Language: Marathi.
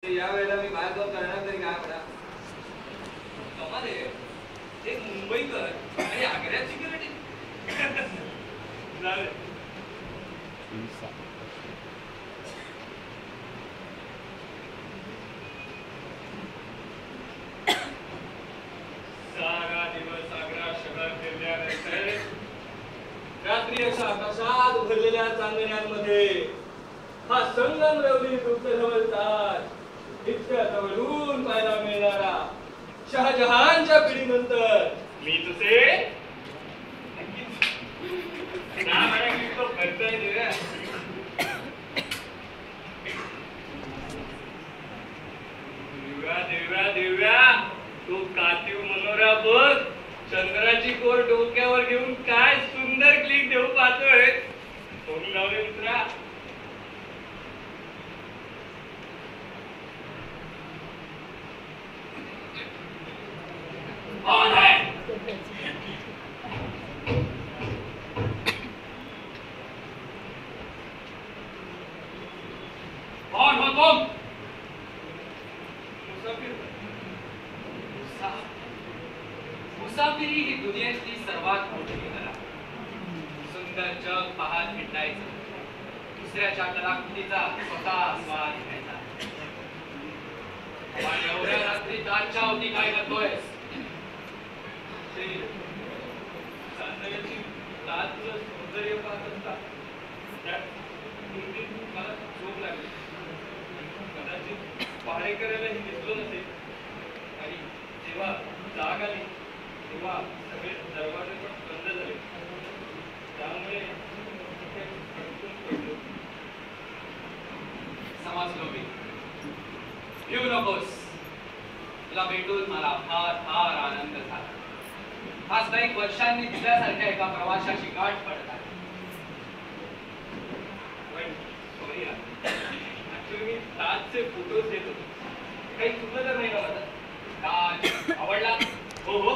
या वेळेला मी बाहेर जाऊन करणार तरी काय म्हणा कमाल आहे. एक मुंबईकर आणि आग्र्यात सिक्युरिटी सारा दिवस आग्रा शहर फिरल्यानंतर रात्री अशा आकाशात उघडलेल्या चांदण्यांमध्ये हा संगमरवरी दुग्धधवलतात इतक्या जवळून पाहायला मिळणारा शहाजहानच्या पिढीनंतर मी तुझे दिव्या तू कातीव मनोरा बघ. चंद्राची कोर डोक्यावर घेऊन काय सुंदर क्लिक देऊ पाहतोय. फोन लावले मित्रा. मुसाफिरी ही दुनियेतली सर्वात मोठी कला. सुंदर जग पाहत हिंडायचं, दुसऱ्याच्या कलाकृतीचा स्वतः स्वाद घ्यायचा. एवढ्या रात्री दाटच्या होती काय करतोयस? सौंदर्य पाहत असता मला झोप लागली. कदाचित पहारे करायला हे दिसलो नसेल. आणि जेव्हा जाग आली तेव्हा सगळे दरवाजे पण बंद झाले. त्यामुळे समजलो मी. येऊ नकोस. तुला भेटून मला फार फार आनंद झाला. आज काही वर्षांनी तुझ्यासारख्या एका प्रवाशाची गाठ पडत आहे. सॉरी ऍक्च्युली मी ताजचे फोटोज घेत होतो. काही चुकलं तर नाही का माझं? ताज आवडला? हो हो